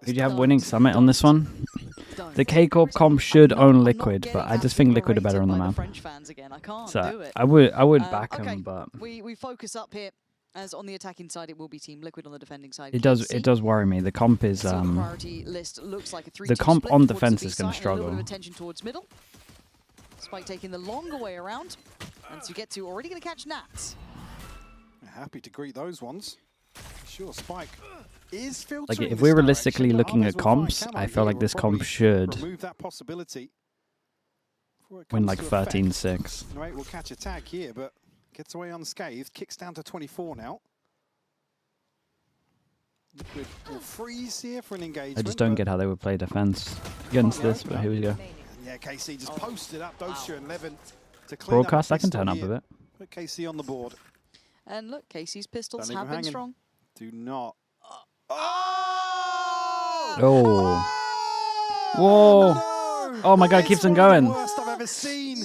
Did you have winning summit on this one? The K-Corp comp should own Liquid, but I just think Liquid are better on the map. So I would back him, but we focus up here. As on the attacking side, it will be Team Liquid. On the defending side, it does worry me. The comp is the comp on defense is going to struggle. Attention towards middle. Spike taking the longer way around, and to get to already going to catch Nats. Happy to greet those ones. Sure, Spike is filtering. Like if we're realistically looking at comps, I feel like this comp should remove that possibility. Win like 13-6. Right, we'll catch a tag here, but gets away unscathed. Kicks down to 24 now. Liquid will freeze here for an engagement. I just don't get how they would play defense against this, but here we go. Yeah, KC just posted up Dosha and Levin to clean Broadcast, I can turn up a bit. Put KC on the board. And look, KC's pistols have been strong. Do not. Oh! Whoa! Oh my god, it keeps on going. Worst I've ever seen.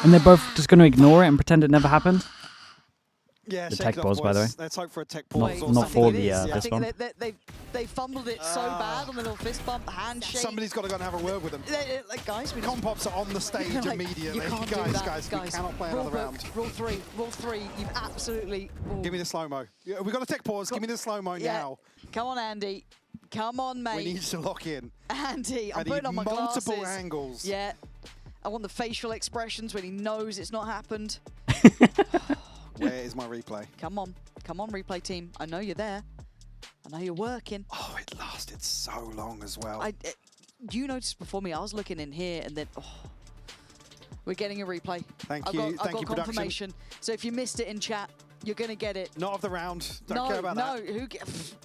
And they're both just going to ignore it and pretend it never happened? Yeah, the tech pause, by the way. Let's hope for a tech pause. Not for the fist bump. They fumbled it so bad on the little fist bump, handshake. Somebody's got to go and have a word with them. Like, guys, we Compops are on the stage like, immediately. Guys, we cannot play another round. Rule three. You've absolutely... Ooh. Give me the slow-mo. Yeah, we've got a tech pause. Give me the slow-mo now. Come on, Andy. Come on, mate. We need to lock in. Andy, I'm putting on my glasses. Multiple angles. Yeah. I want the facial expressions when he knows it's not happened. Where is my replay? Come on, replay team. I know you're there. I know you're working. Oh, it lasted so long as well. You noticed before me, I was looking in here and then, we're getting a replay. Thank you, I've got confirmation. production. So if you missed it in chat, you're gonna get it. Not of the round. Don't care about that. No,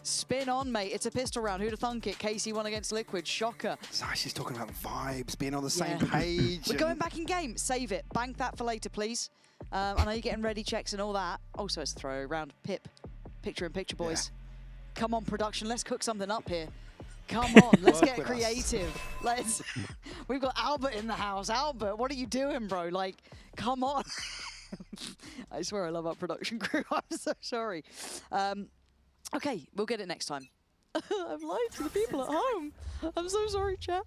spin on, mate. It's a pistol round. Who'd have thunk it? KC won against Liquid. Shocker. She's talking about vibes, being on the same page. We're going back in game. Save it. Bank that for later, please. I know you're getting ready checks and all that. Also, it's a throw round. Pip. Picture in picture, boys. Yeah. Come on, production. Let's cook something up here. Come on, let's get creative. We've got Albert in the house. Albert, what are you doing, bro? Like, come on. I swear I love our production crew. I'm so sorry. Okay, we'll get it next time. I've lied to the people at home. I'm so sorry, chat.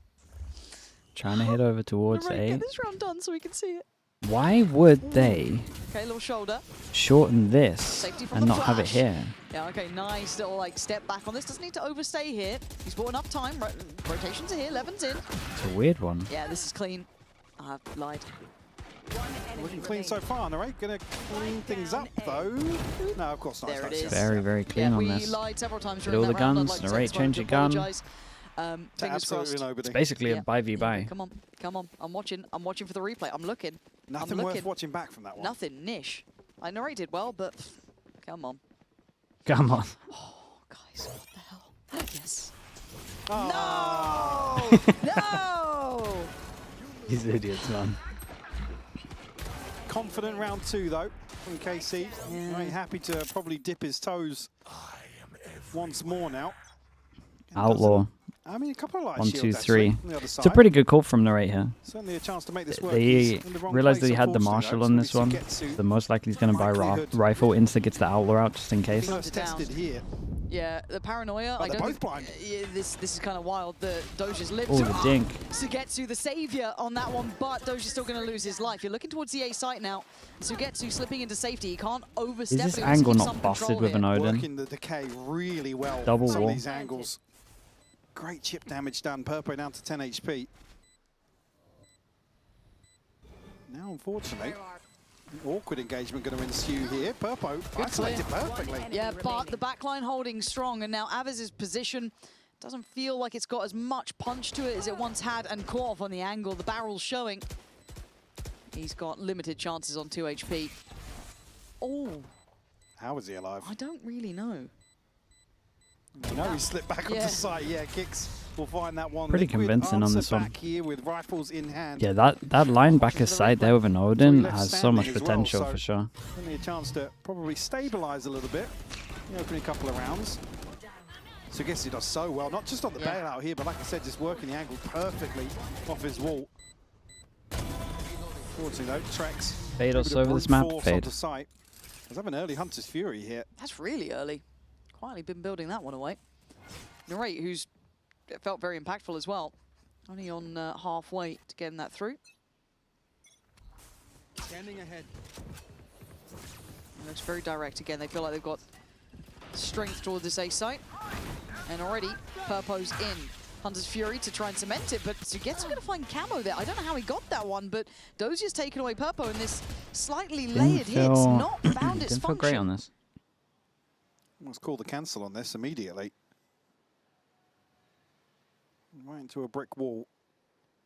Trying to head over towards A. Get this round done so we can see it. Why would they little shoulder. Shorten this and not have it here? Yeah, okay, nice little step back on this. Doesn't need to overstay here. He's bought enough time. Rotations are here. Levin's in. It's a weird one. Yeah, this is clean. I've lied. Looking clean so far, alright. Gonna clean things up though. No, of course not. There it is. Very, very clean on this. We lied several times during that round. All the guns. Narrate, change your gun. Fingers crossed. It's basically a buy v buy. Come on. I'm watching for the replay. I'm looking. Nothing worth watching back from that one. Nothing, niche. I narrated well, but come on. Come on. Oh, guys, what the hell? Yes. Oh. No! These idiots, man. Confident round 2 though from KC. Very happy to probably dip his toes once more now. Outlaw. I mean, a couple of light 1, 2, shields, 3. Actually, It's a pretty good call from Narrate here. Certainly a chance to make this work. They realized that he had the Marshal on this one. So the most likely he's going to buy Rifle. Insta gets the Outlaw out just in case. Tested here. Yeah, the paranoia. They're both blind. This is kind of wild. The Doja's lips. Oh, the dink. Sugetsu, the savior on that one, but Doja's still going to lose his life. You're looking towards the A site now. Sugetsu slipping into safety. He can't overstep. Is this angle not busted with an Odin? Working the decay really well. Double some wall. of these angles. Great chip damage done. Purpo down to 10 HP. Now, unfortunately, awkward engagement going to ensue here. Purpo isolated perfectly. Yeah, but the backline holding strong, and now Aviz's position doesn't feel like it's got as much punch to it as it once had, and Korp on the angle. The barrel's showing. He's got limited chances on 2 HP. Oh. How is he alive? I don't really know. No, he slipped back onto site. Yeah, Kicks will find that one. Pretty convincing on this one. Back here with rifles in hand. Yeah, that linebacker side there with an Odin has so much potential for sure. Only a chance to probably stabilize a little bit. Opening a couple of rounds. So I guess he does so well, not just on the bailout here, but like I said, just working the angle perfectly off his wall. Fortunately though, Trex. Fade also over this map. Fade. Let's have an early Hunter's Fury here. That's really early. Quietly been building that one away. Narrate, who's felt very impactful as well. Only on halfway to getting that through. Standing ahead. Looks very direct again. They feel like they've got strength toward this A site. And already, Purpo's in. Hunter's Fury to try and cement it, but Sugetsu's going to find camo there. I don't know how he got that one, but Dozier's taken away Purpo, and this slightly layered hits not found its didn't feel function. great on this. Let's call the cancel on this immediately. Right into a brick wall.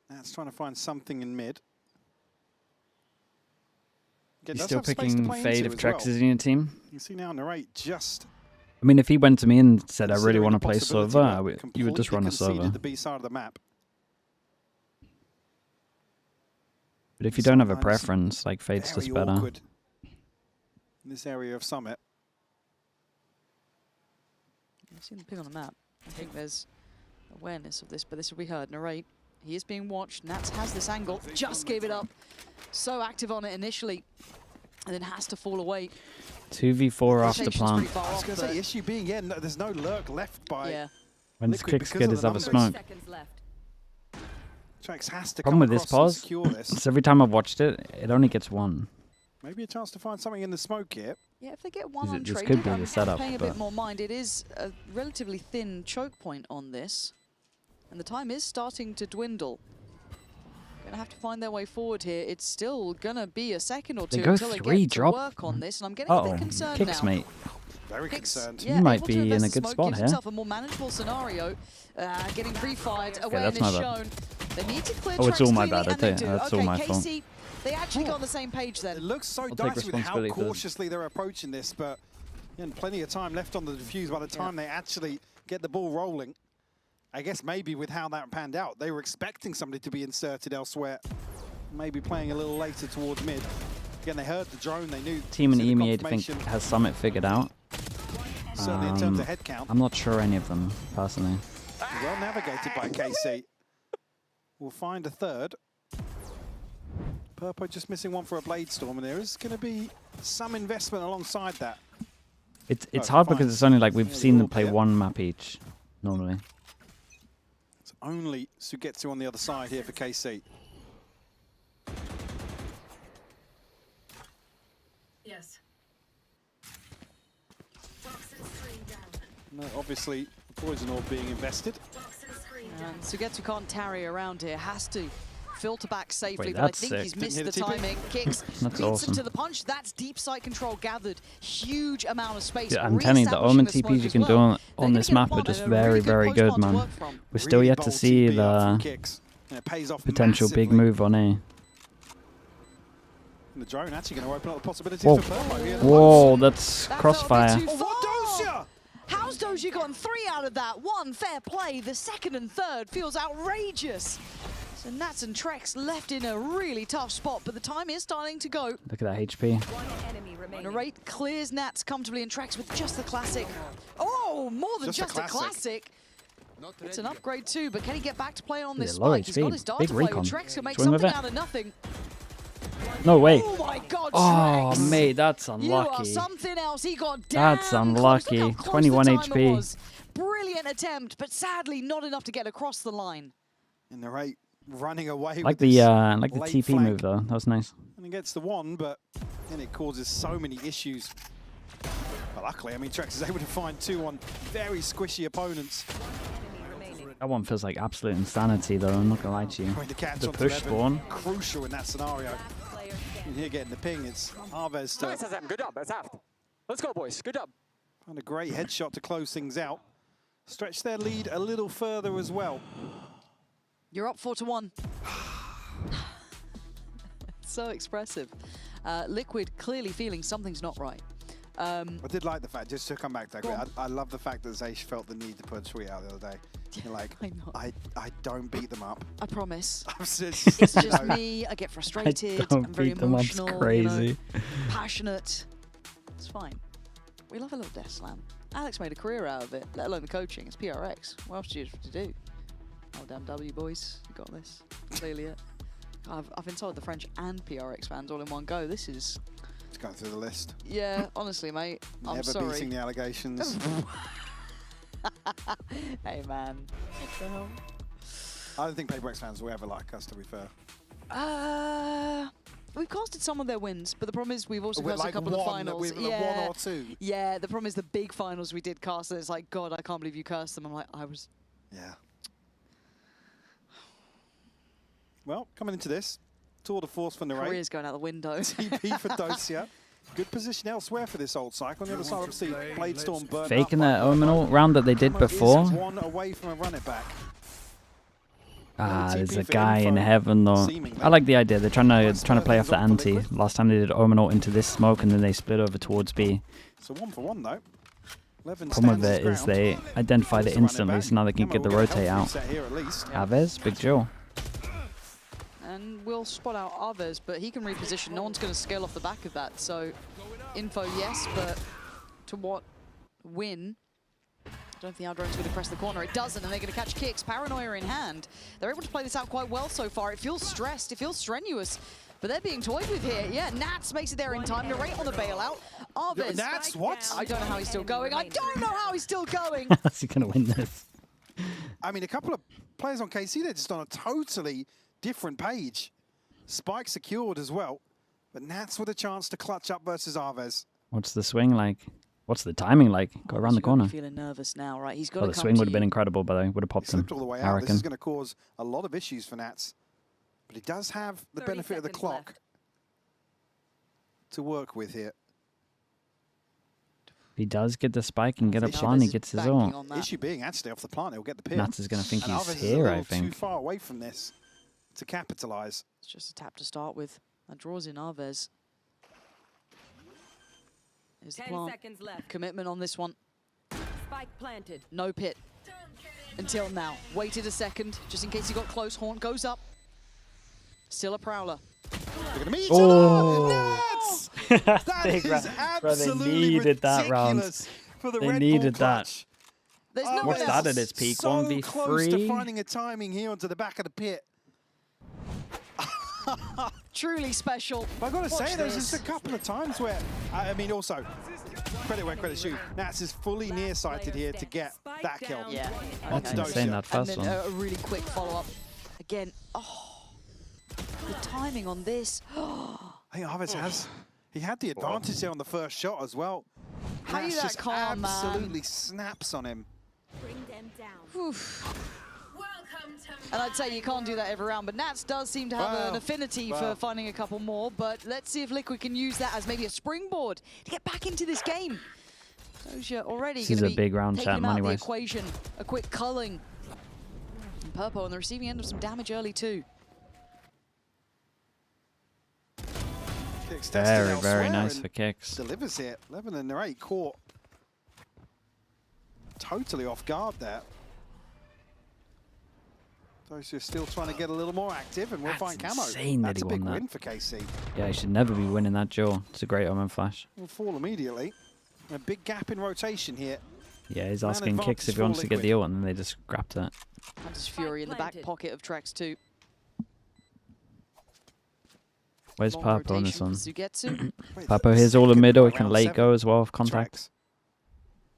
That's trying to find something in mid. Again, He's does still have space to picking play Fade into if as Trex well. is in your team. You see now Narrate just I mean, if he went to me and said, I really considering want to the play possibility, server, but you would just run a completely conceded server. the B side of the map. But if you don't have a Sometimes preference, like Fade's Very just better. awkward in this area of Summit. I've seen the ping on the map. I think there's awareness of this, but this will be heard. Narrate, he is being watched. Nats has this angle, just gave it up. So active on it initially, and then has to fall away. 2v4 off the Rotation's plant. pretty far I was off, going to say, but the issue being, yeah, no, there's no lurk left by yeah. When Liquid Kicks because get of his the other numbers. smoke. Seconds left. Trex has to Problem come with this across and pause, secure this. is every time I've watched it, it only gets one. Maybe a chance to find something in the smoke here. Yeah, if they get one This untraded, could be I'm the setup, paying a but- bit more mind. It is a relatively thin choke point on this, and the time is starting to dwindle. Gonna have to find their way forward here. It's still gonna be a second or They two go until they 3 get drop. to work on this, and I'm getting a bit Uh-oh, concerned Kicks, now. mate. Very Kicks, concerned. yeah, He might able to be in invest a the good smoke, spot gives here. himself a more manageable scenario. Getting pre-fired, that's awareness my bad. shown. They need to clear Oh, it's tracks all my cleanly, bad, I and they tell you. do. That's all Okay, my fault. KC, they actually got on the same page It then. looks so take dicey with how responsibility for this. cautiously they're approaching this, but again, plenty of time left on the defuse by the time they actually get the ball rolling. I guess maybe with how that panned out, they were expecting somebody to be inserted elsewhere. Maybe playing a little later towards mid. Again, they heard the drone, they knew. Team and see the EMEA think confirmation, has Summit figured out. certainly in terms of head count. I'm not sure any of them, personally. Well navigated by KC. We'll find a third. Purpo just missing one for a Blade Storm, and there is going to be some investment alongside that. It's Oh, hard fine. because it's only like we've Nearly seen them all play clear. one map each, normally. It's only Sugetsu on the other side here for KC. Yes. No, obviously, Poison Orb being invested. And Sugetsu can't tarry around here, has to filter back safely, Wait, but I that's think sick. he's Didn't missed hit the a TP. timing. Kicks, That's beats awesome. him to the punch. That's deep site control gathered. Huge amount of space. Yeah, I'm telling you, the Reestablishing Omen the smoke TPs you as can do well. on They're gonna this get map are one just and a very, really very post good, plant to man. work from. We're still Really yet to bold see TP up from the Kicks. And it pays off potential big massively. move on A. And the drone actually going to open up the possibilities Whoa, for Purpo here. whoa, that's That crossfire. felt a bit too Oh, what far. Dozier? How's Dozier gotten 3 out of that? 1, fair play. The second and third feels outrageous. So Nats and Trex left in a really tough spot, but the time is starting to go. Look at that HP. One enemy remaining. Narrate clears Nats comfortably and Trex with just the classic. Oh, more than Just just a a classic. It's an upgrade too, but can he get back to play on Yeah, this low spike? He's got HP, his dart big to play recon. with. Trex can make Swing with something it. out of nothing. No, wait. Oh my God, Oh, Trex! mate, that's You are unlucky. something else. He got damn That's close. Look unlucky. how close 21 the timer HP. was. Brilliant attempt, but sadly not enough to get across the line. And Narrate running away Like with this. the late TP flank. move though. That was nice. And he gets the one, but then it causes so many issues. But luckily, I mean, Trex is able to find 2 on very squishy opponents. Enemy remaining. That one feels like absolute insanity though. I'm not gonna lie to you. Trying to catch The onto push Evan. spawn. Crucial in that scenario. Player And here getting the ping, it's Arvez to Nice, SM. Good job. That's aft. Let's go, boys. Good job. find a great headshot to close things out. Stretch their lead a little further as well. You're up 4-1. So expressive. Liquid clearly feeling something's not right. I did like the fact, just to come back to that, I love the fact that Zaysh felt the need to put a tweet out the other day. You're like, I know. I don't beat them up. I promise. It's It's just me. I get frustrated. don't I'm very beat them up, it's emotional. crazy. You know, passionate. It's fine. We love a little death slam. Alex made a career out of it, let alone the coaching. It's PRX. What else do you have to do? Oh, damn W, boys. You got this. Clearly it. I've been told the French and PRX fans all in one go. This is... Just going through the list. Yeah, honestly, mate. I'm Never sorry. beating the allegations. Hey, man. What the hell? I don't think Paper X fans will ever like us, to be fair. We've casted some of their wins, but the problem is we've also With casted like a couple of one, finals. with one or two. Yeah, the problem is the big finals we did cast, and it's like, God, I can't believe you cast them. I'm like, I was... Yeah. Well, coming into this, tour de force for Narrate. Career's going out the window. TP for Dosia. Good position elsewhere for this old cycle. On the other side, obviously, Bladestorm burnt Faking up that Omenal round that they did before. Is one away from a run it back. Ah, there's a TP for guy in info, heaven though. seemingly. I like the idea. They're trying to play off the ante. Last time they did Omenal into this smoke and then they split over towards B. So 1 for 1 though. Problem with it is they identified it instantly, so now they can get the rotate out. Aves, Big Joe. And we'll spot out Aves, but he can reposition. No one's going to scale off the back of that. So, info, yes, but to what win? I don't think Aldron's going to press the corner. It doesn't, and they're going to catch kicks. Paranoia in hand. They're able to play this out quite well so far. It feels stressed. It feels strenuous. But they're being toyed with here. Yeah, Nats makes it there in time. Narrate on the bailout. Aves. Nats, what? I don't know how he's still going. I don't know how he's still going. How's he going to win this? I mean, a couple of players on KC, they're just on a totally different page. Spike secured as well, but Nats with a chance to clutch up versus Aves. What's the swing like? What's the timing like? Go around the corner. Feeling nervous now, right? He's got Well, to the come swing to would have been you. incredible, but they would have He popped him. slipped all the way I out. This reckon. is going to cause a lot of issues for Nats, but he does have the 30 benefit of the seconds clock left. to work with here. If he does get the spike and get a Aves plan, he is gets his banking own. on that. Issue being actually off the plant, he'll get the pin. Nats is going to think And he's Aves is a here, I little too think. far away from this to capitalize. It's just a tap to start with. That draws in Aves. Here's the 10 plant. seconds left. Commitment on this one. Spike planted. No pit. Until now. Waited a second, just in case he got close. Horn goes up. Still a Prowler. They're going to meet each Oh. other. Nats! That Big is round. Bro, they absolutely needed that round. ridiculous for the They Red needed Bull that. clutch. There's Oh, no What's one that else. at its peak? So 1v3? close to finding a timing here onto the back of the pit. Truly special. But I've got to Watch say, there's this. just a couple of times where, I mean, also, credit where credit's due. Nats is fully nearsighted here to get that kill. Yeah. That's Dosia. insane, that And first then one. a really quick follow-up. Again, oh, the timing on this. I think Aves has. He had the advantage there on the first shot as well. How you Nats that just calm, man? absolutely snaps on him. Bring them down. Oof. Welcome to And I'd say you can't do that every round, but Nats does seem to have an affinity for finding a couple more, but let's see if Liquid can use that as maybe a springboard to get back into this game. Dosia already This going is to a be big round, taking chat, him out of the money-wise. equation. A quick culling. And Purple on the receiving end of some damage early too. Kicks tested Very, elsewhere very nice and for kicks. delivers it. 11 and 8 caught totally off guard there. Dosia's still trying to get a little more active, and we'll That's find camo. insane that That's he a big won that. win for KC. Yeah, he should never be winning that Joe. It's a great omen flash. Will fall immediately. A big gap in rotation here. Yeah, he's Man asking kicks advantage if he wants for to get the Liquid. ult, and then they just grabbed it. Hunters Fury in the back planted. pocket of Trex too. Where's Long Purple on rotation this one? for Sugetsu. Wait, Purple the here's all the second middle. by He can round late 7. go as well, contact. Trex.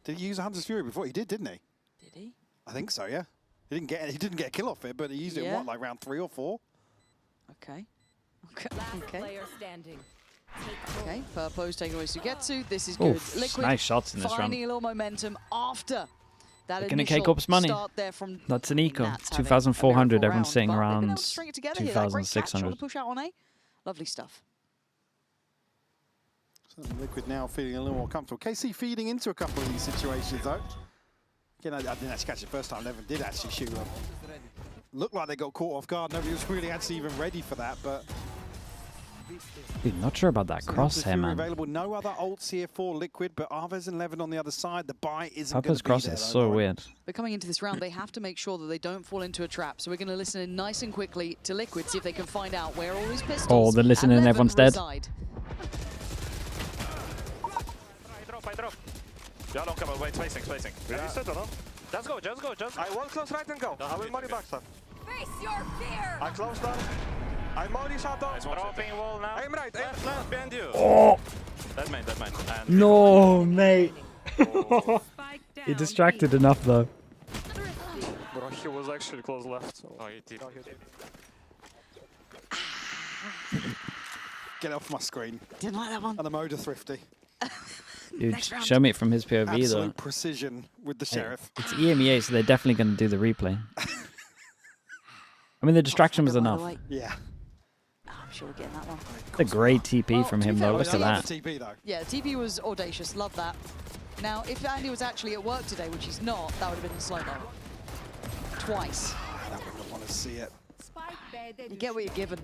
Did he use a Hunter's Fury before? He did, didn't he? Did he? I think so, yeah. He didn't get a kill off it, but he used it in Yeah. what, like round 3 or 4? Okay. Okay. last Okay. player standing. Okay. Purple's taking away Sugetsu. This is Oof, good. Liquid nice shots in this round. finding a little momentum after that They're gonna initial K-Corp's money. start there from That's an eco. Nats having a 2,400. miracle Everyone's round, sitting but they've been around able to string it together here. That great catch on 2,600. the push out on A. Lovely stuff. So Liquid now feeling a little more comfortable. KC feeding into a couple of these situations, though. Again, I didn't actually catch it first time. Levin did actually shoot them. Looked like they got caught off guard. Nobody was really actually even ready for that, but... Dude, not sure about that Hunter's crosshair, Fury man. available. No other ults here for Liquid, but Aves and Levin on the other side. The buy isn't going Purple's to be cross there, is though, so Lauren. weird. But coming into this round, they have to make sure that they don't fall into a trap. So we're going to listen in nice and quickly to Liquid, see if they can find out where all these pistols Oh, they're listening and and everyone's Levin dead. reside. I drop. Yeah, long cover. Wait, spacing. Yeah. Just go. I wall close right and go. I will money backstab. Face your fear. I close down. I molly shot down. Dropping wall now. Aim right, aim Left behind you. Oh, That main. And no, mate. Spike He distracted enough though. Bro, he was actually close left. So. Oh, he did. Get off my screen. Didn't like that one. And the motor thrifty. Dude, Next round. show me it from his POV Absolute though. precision with the sheriff. It's EMEA, so they're definitely going to do the replay. I mean, the distraction was By the enough. way. Yeah. Oh, I'm sure we're getting that one. It's a great TP Well, from to be him fair, though. it Look was at the that. TP though. Yeah, TP was audacious. Love that. Now, if Andy was actually at work today, which he's not, that would have been in slow-mo. Twice. I wouldn't want to see it. You get what you're given.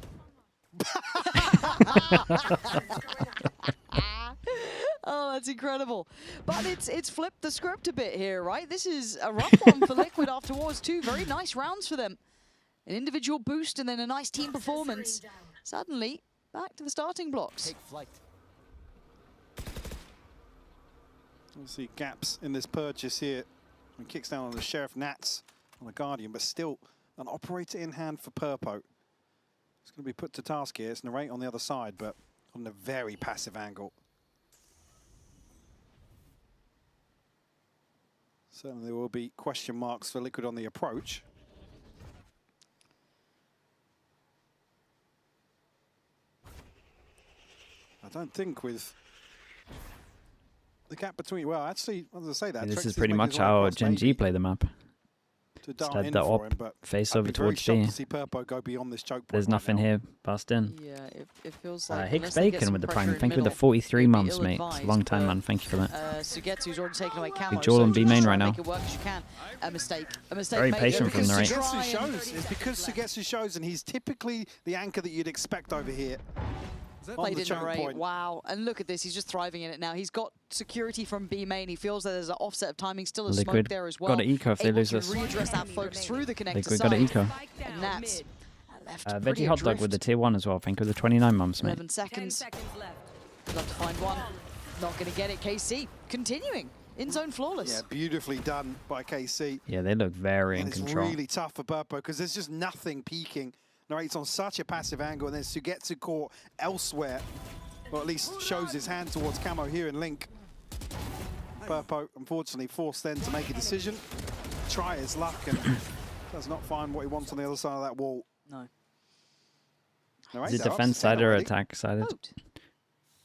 Oh, that's incredible. But it's flipped the script a bit here, right? This is a rough one for Liquid after Wars 2. Very nice rounds for them. An individual boost and then a nice team performance. Suddenly, back to the starting blocks. We'll see gaps in this purchase here. And kicks down on the Sheriff Nats on the Guardian, but still an operator in hand for Purpo. It's going to be put to task here. It's Narrate on the other side, but on a very passive angle. Certainly there will be question marks for Liquid on the approach. I don't think with the gap between, well, actually, as I say that, This Trex is pretty making much his way how across Gen G maybe play the map. to dart Instead in the for op, him, but face I'd over be very towards shocked B. to see Purpo go beyond this choke point. There's right nothing now. here. Bust in. Yeah, it feels like... Hicks unless they get Bacon some with the pressure prime. in Thank you for the middle, 43 it'd be months, mate. It's a ill-advised, long time, but, man. Thank you for that. Sugetsu's already taken away camo. Joel and so B just main try right and now. make it work as you can. A mistake. A mistake Very made. patient from Because the right. Sugetsu shows. It's because Sugetsu shows, and he's typically the anchor that you'd expect over here. On Played the in choke array. point. Wow. And look at this. He's just thriving in it now. He's got security from B main. He feels that there's an offset of timing, still a smoke Liquid there as well. got to eco if they Able lose to this. readdress that focus through the connector Liquid got to side. eco. And Nats left pretty Veggie Hot Dog adrift. with the tier 1 as well. Thank you for the 29 months, mate. 11 seconds. Love to find one. Not going to get it. KC continuing. In zone flawless. Yeah, beautifully done by KC. Yeah, they look very in And it's control. really tough for Purpo because there's just nothing peaking. Narrates on such a passive angle, and then Sugetsu caught elsewhere. Or at least shows his hand towards Camo here in Link. Purpo, unfortunately, forced then to make a decision. Try his luck and does not find what he wants on the other side of that wall. No. Narrate Is it they're up to defense 10 sided or already. attack sided? Vote.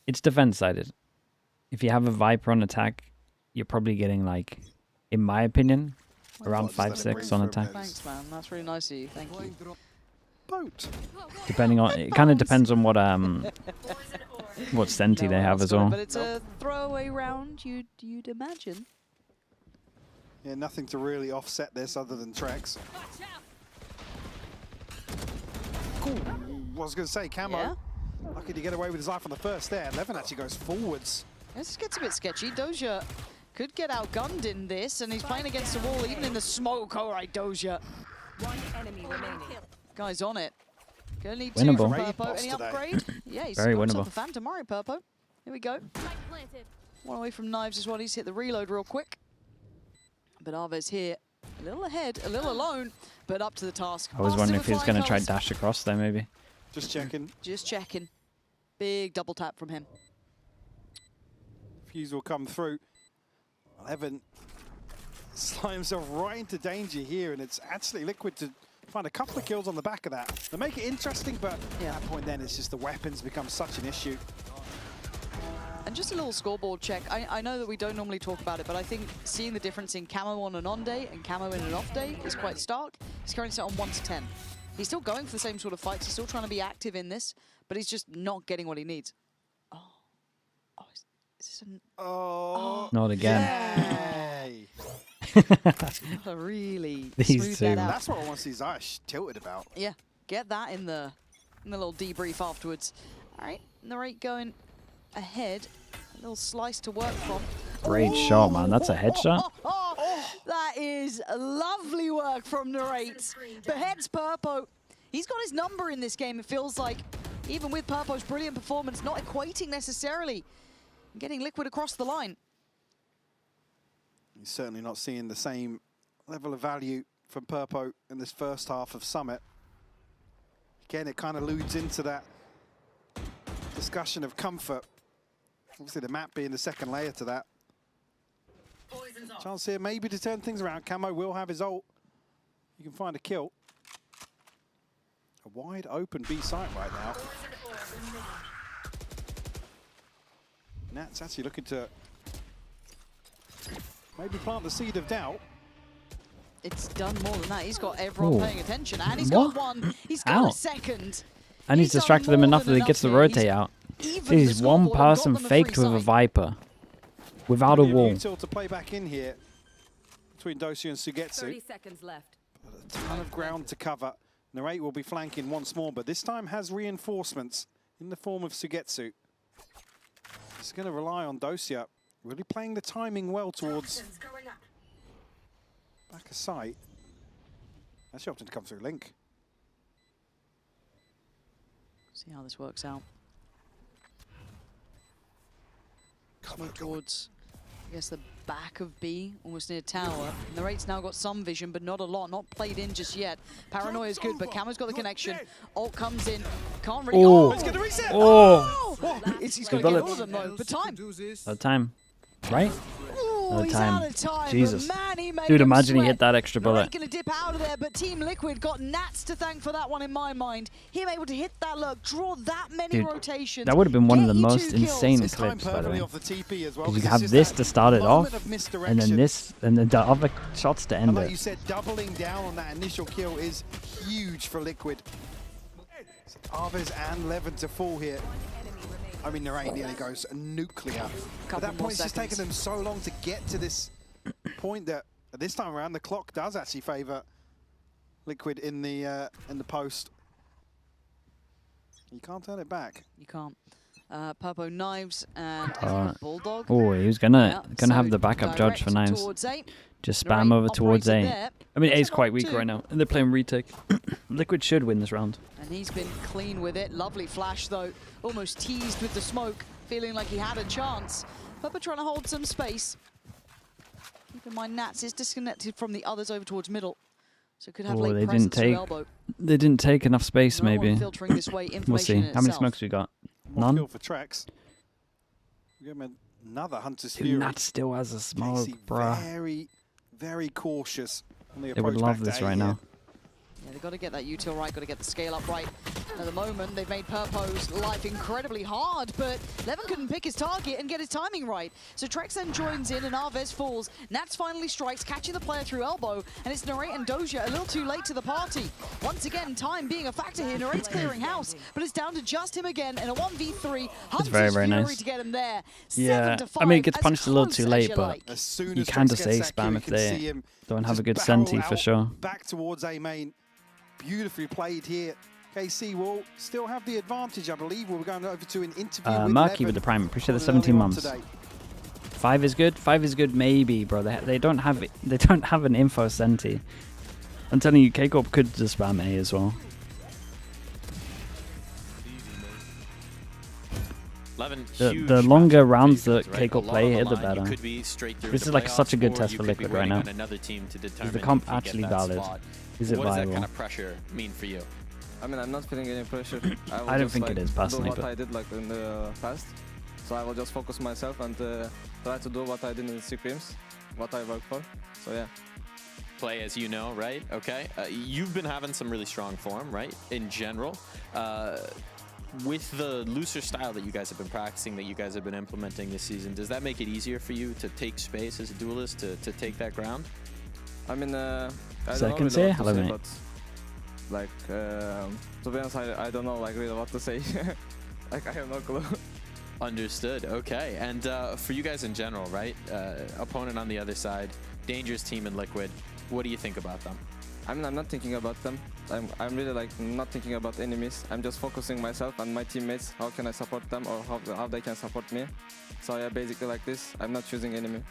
It's defense sided. If you have a Viper on attack, you're probably getting, like, in my opinion, around Just let it 5-6 breathe on for a attack. bit. Thanks, man. That's really nice of you. Thank you. Boat. Depending on, it kind of depends on what Senti No they one have else as got it, well. But it's a throwaway round, you'd imagine. Yeah, nothing to really offset this other than Trex. Cool. I was going to say, Camo. Yeah. Lucky to get away with his life on the first there. Levin actually goes forwards. This gets a bit sketchy. Doja could get outgunned in this, and he's playing against the wall, even in the smoke. All right, Doja. One enemy remaining. Guy's on it. Gonna need Winnable. two from Great Purpo. boss Any today. upgrade? Yeah, he's Very got himself winnable. a Phantom. All right, Purpo. Here we go. One away from Knives as well. He's hit the reload real quick. But Arve's here. A little ahead, a little alone, but up to the task. I was Master wondering with if he was flying going to try colours. dash across there, maybe. Just checking. Just checking. Big double tap from him. Fuse will come through. Levin slide himself right into danger here, and it's actually Liquid to find a couple of kills on the back of that. They make it interesting, but Yeah. at that point then it's just the weapons become such an issue. And just a little scoreboard check. I know that we don't normally talk about it, but I think seeing the difference in Camo on an on day and Camo in an off day is quite stark. He's currently set on 1 to 10. He's still going for the same sort of fights. He's still trying to be active in this, but he's just not getting what he needs. Oh, is this an... Oh, Not again. yay. really These smooth that two. out. That's what I want to see his eyes tilted about. Yeah, get that in the little debrief afterwards. All right, Narrate going ahead. A little slice to work from. Great shot, man. That's a headshot. That is lovely work from Narrate. Beheads Purpo. He's got his number in this game, it feels like. Even with Purpo's brilliant performance, not equating necessarily. Getting Liquid across the line. He's certainly not seeing the same level of value from Purpo in this first half of Summit. Again, it kind of alludes into that discussion of comfort. Obviously, the map being the second layer to that. Chance here maybe to turn things around. Camo will have his ult. You can find a kill. A wide open B site right now. Nat's actually looking to maybe plant the seed of doubt. It's done more than that. He's got everyone Ooh. paying attention, and he's What? got one. He's got a Out. second. And he's done distracted them more enough than that he gets the enough here. rotate out. Even He's the one scoreboard and got person them a faked free with a site. Viper. Without a Maybe wall. util to play back in here between Dosia and 30 Sugetsu. seconds left. A ton of ground to cover. Narrate will be flanking once more, but this time has reinforcements in the form of Sugetsu. He's going to rely on Dosia, really playing the timing well towards back of sight. Actually opting to come through Link. See how this works out. Coming towards, I guess, the back of B, almost near tower. Narrate's now got some vision, but not a lot. Not played in just yet. Paranoia is good, but Camo's got the connection. Ult comes in. Can't really. Oh. He's going to reset! Oh! He's got to get all of them though. But time. No time. Right? Oh, he's time. out of time. Jesus. But man, he made Dude, him imagine he sweat. hit that extra bullet. Going to dip out of there, but Team Liquid got Nats to thank for that one in my mind. Him able to hit that look, draw that many Dude, rotations. that would have been one of get the you most 2 kills. insane This time clips, by the perfectly way. off the TP as well. Because you because have it's this just to that start it moment off, of misdirection. and then this, and then the other shots to end And like you it. said, doubling down on that initial kill is huge for Liquid. Arves and Levin to fall here. I mean, Narrate nearly goes nuclear. At Couple that more point, it's just taken seconds. them so long to get to this point that this time around the clock does actually favour Liquid in the post. You can't turn it back. You can't. Purpo knives and Bulldog. Oh, he was gonna Yeah, have so the backup judge for direct knives. towards A. Just Narrate spam over towards operated A. there. I mean, He's A's got quite weak 2. right now, and they're playing retake. Liquid should win this round. And he's been clean with it. Lovely flash though. Almost teased with the smoke, feeling like he had a chance. Purpo trying to hold some space. Keep in mind, Nats is disconnected from the others over towards middle. So could have Oh, late they presence didn't through take. elbow. They didn't take enough space, No one maybe. filtering this way, We'll information see. in How many itself. smokes we got? More None. kill for Trex. We give him another Hunter's Dude, Fury. Nat still has a smoke, Casey bruh. very, very cautious on the They would approach love back this to A right here. now. Yeah, they've got to get that util right, got to get the scale up right. At the moment, they've made Purpo's life incredibly hard, but Levin couldn't pick his target and get his timing right. So Trex then joins in and Arves falls. Nats finally strikes, catching the player through elbow, and it's Narrate and Doja a little too late to the party. Once again, time being a factor here. Narrate's clearing house, but it's down to just him again in a 1v3. It's very, very Fury nice. to get him there. Yeah, 7-5, I mean, it gets as punished a little close too as late, you but like. As soon you as can Trex just gets A that spam kill, if you can see they him don't have a just good barrel senti for out sure. Back towards A main. Beautifully played here. KC will still have the advantage, I believe. We're going over to an interview with Murky Levin with the prime. Appreciate the on an 17 early one months. today. 5 is good. 5 is good, maybe, bro. They don't have it. They don't have an info senti. I'm telling you, KCorp could just spam A as well. The longer rounds that KCorp play here, the better. This is like such a good test for Liquid right now. Is the comp actually valid? Is it What does that viable? kind of pressure mean for you? I mean, I'm not feeling any pressure. I don't think it is personally, do what but I did like in the past. So I will just focus myself and try to do what I did in the CPMs, what I worked for. So yeah. Play as you know, right? Okay. You've been having some really strong form, right? In general. With the looser style that you guys have been practicing, that you guys have been implementing this season, does that make it easier for you to take space as a duelist, to take that ground? I mean, I don't Seconds know really here? what to Hello, say, mate. but like, to be honest, I don't know like really what to say. Like I have no clue. Understood. Okay. And for you guys in general, right? Opponent on the other side, dangerous team in Liquid. What do you think about them? I mean, I'm not thinking about them. I'm really like not thinking about enemies. I'm just focusing myself and my teammates. How can I support them or how they can support me? So yeah, basically like this. I'm not choosing enemy.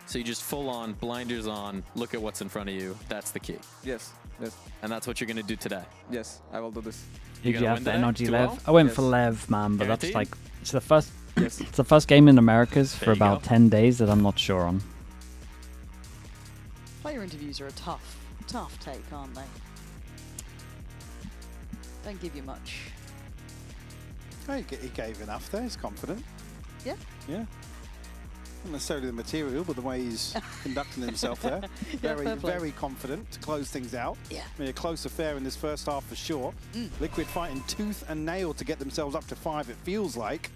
So you just full on, blinders on, look at what's in front of you. That's the key. Yes, yes, And that's what you're going to do today. yes. I will do this. You Did gonna you have win the today? energy, Do Lev? well? I went Yes. for Lev, man, but that's Guaranteed? like it's the first. Yes. It's the first game in Americas for There you about go. 10 days that I'm not sure on. Player interviews are a tough take, aren't they? Don't give you much. Oh, he gave enough there. He's confident. Yeah. Yeah. Not necessarily the material, but the way he's conducting himself there. Very confident to close things out. Yeah. I mean, a close affair in this first half for sure. Liquid fighting tooth and nail to get themselves up to 5, it feels like.